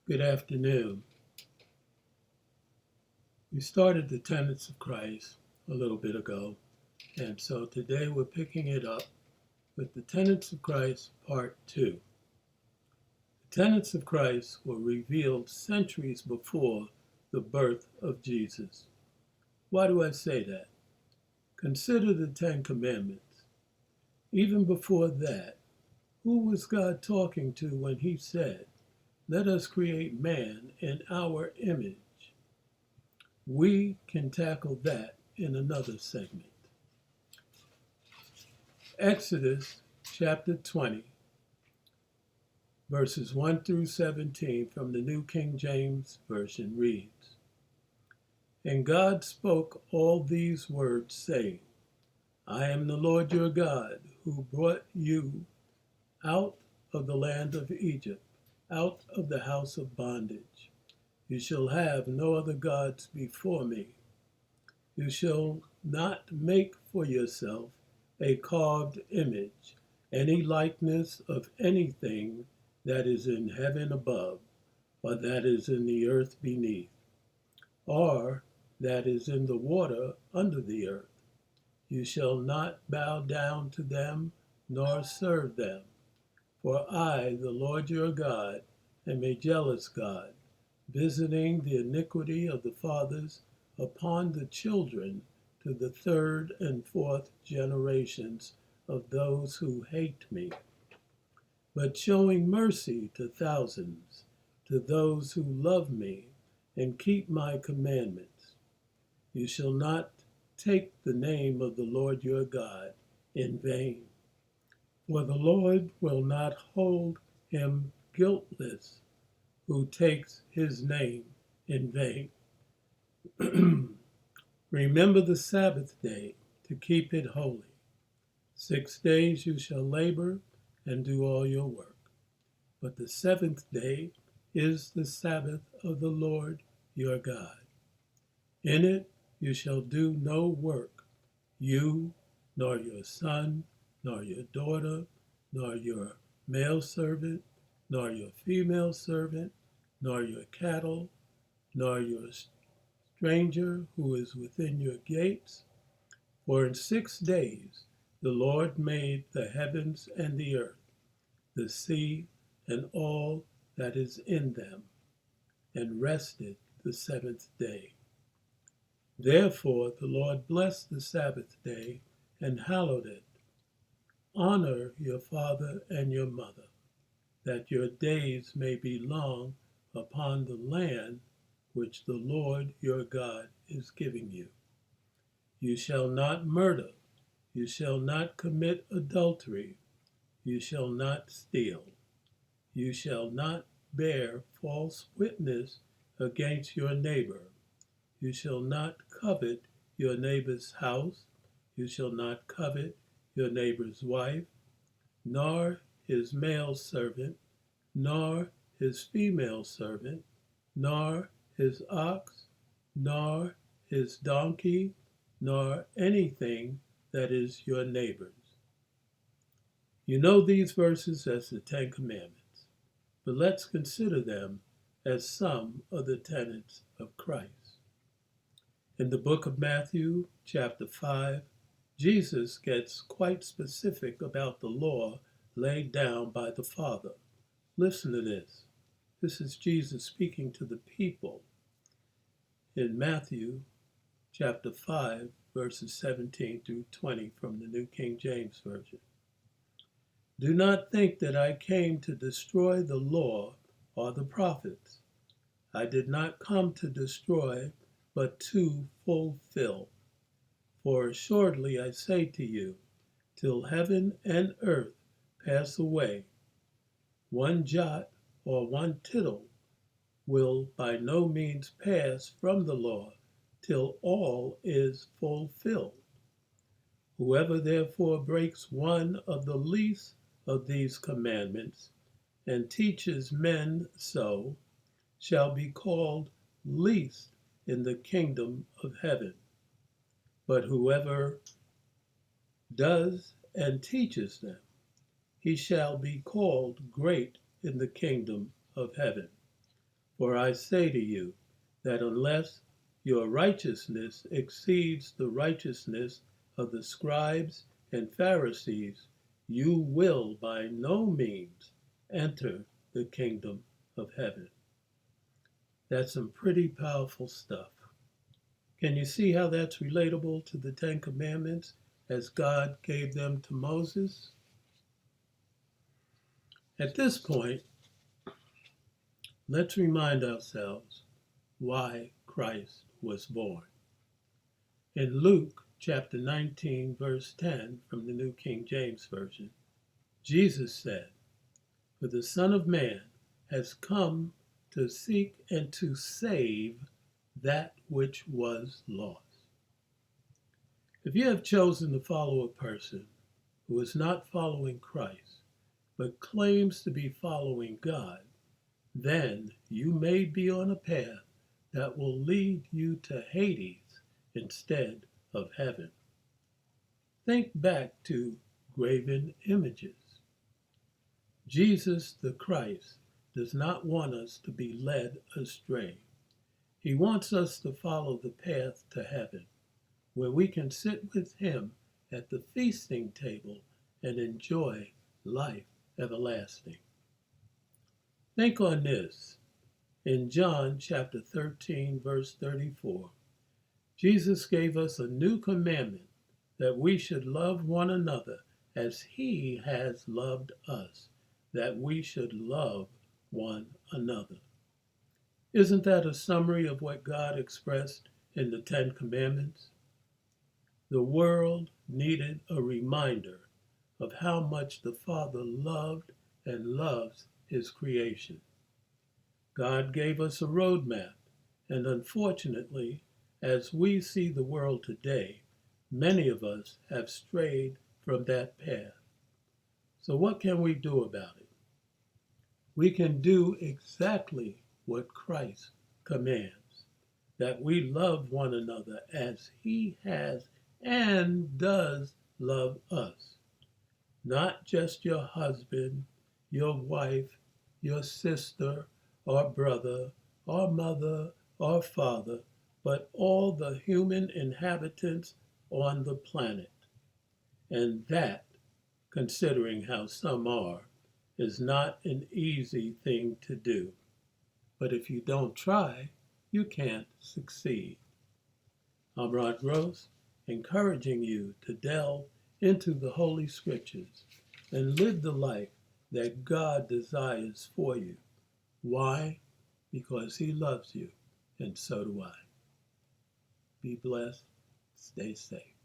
Good afternoon. We started the Tenets of Christ a little bit ago, and so today we're picking it up with the Tenets of Christ Part 2. The Tenets of Christ were revealed centuries before the birth of Jesus. Why do I say that? Consider the Ten Commandments. Even before that, who was God talking to when he said, "Let us create man in our image"? We can tackle that in another segment. Exodus chapter 20, verses 1 through 17 from the New King James Version reads, "And God spoke all these words, saying, I am the Lord your God, who brought you out of the land of Egypt, out of the house of bondage. You shall have no other gods before me. You shall not make for yourself a carved image, any likeness of anything that is in heaven above, or that is in the earth beneath, or that is in the water under the earth. You shall not bow down to them, nor serve them. For I, the Lord your God, am a jealous God, visiting the iniquity of the fathers upon the children to the third and fourth generations of those who hate me, but showing mercy to thousands, to those who love me and keep my commandments. You shall not take the name of the Lord your God in vain, for the Lord will not hold him guiltless who takes his name in vain. Remember the Sabbath day to keep it holy. 6 days you shall labor and do all your work. But the seventh day is the Sabbath of the Lord your God. In it you shall do no work, you, nor your son, nor your daughter, nor your male servant, nor your female servant, nor your cattle, nor your stranger who is within your gates. For in 6 days the Lord made the heavens and the earth, the sea, and all that is in them, and rested the seventh day. Therefore the Lord blessed the Sabbath day and hallowed it. Honor your father and your mother, that your days may be long upon the land which the Lord your God is giving you. You shall not murder. You shall not commit adultery. You shall not steal. You shall not bear false witness against your neighbor. You shall not covet your neighbor's house. You shall not covet your neighbor's wife, nor his male servant, nor his female servant, nor his ox, nor his donkey, nor anything that is your neighbor's. You know these verses as the Ten Commandments, but let's consider them as some of the tenets of Christ. In the book of Matthew, chapter 5, Jesus gets quite specific about the law laid down by the Father. Listen to this. This is Jesus speaking to the people in Matthew chapter 5, verses 17 through 20 from the New King James Version. Do not think that I came to destroy the law or the prophets. I did not come to destroy, but to fulfill. For assuredly I say to you, till heaven and earth pass away, one jot or one tittle will by no means pass from the law till all is fulfilled. Whoever therefore breaks one of the least of these commandments and teaches men so shall be called least in the kingdom of heaven. But whoever does and teaches them, he shall be called great in the kingdom of heaven. For I say to you that unless your righteousness exceeds the righteousness of the scribes and Pharisees, you will by no means enter the kingdom of heaven. That's some pretty powerful stuff. Can you see how that's relatable to the Ten Commandments as God gave them to Moses? At this point, let's remind ourselves why Christ was born. In Luke chapter 19, verse 10 from the New King James Version, Jesus said, "For the Son of Man has come to seek and to save that which was lost." If you have chosen to follow a person who is not following Christ, but claims to be following God, then you may be on a path that will lead you to Hades instead of heaven. Think back to graven images. Jesus the Christ does not want us to be led astray. He wants us to follow the path to heaven, where we can sit with him at the feasting table and enjoy life everlasting. Think on this. In John chapter 13, verse 34, Jesus gave us a new commandment that we should love one another as he has loved us, that we should love one another. Isn't that a summary of what God expressed in the Ten Commandments? The world needed a reminder of how much the Father loved and loves his creation. God gave us a roadmap, and unfortunately, as we see the world today, many of us have strayed from that path. So what can we do about it? We can do exactly what Christ commands, that we love one another as he has and does love us. Not just your husband, your wife, your sister, or brother, or mother, or father, but all the human inhabitants on the planet. And that, considering how some are, is not an easy thing to do. But if you don't try, you can't succeed. I'm Rod Gross, encouraging you to delve into the Holy Scriptures and live the life that God desires for you. Why? Because he loves you, and so do I. Be blessed. Stay safe.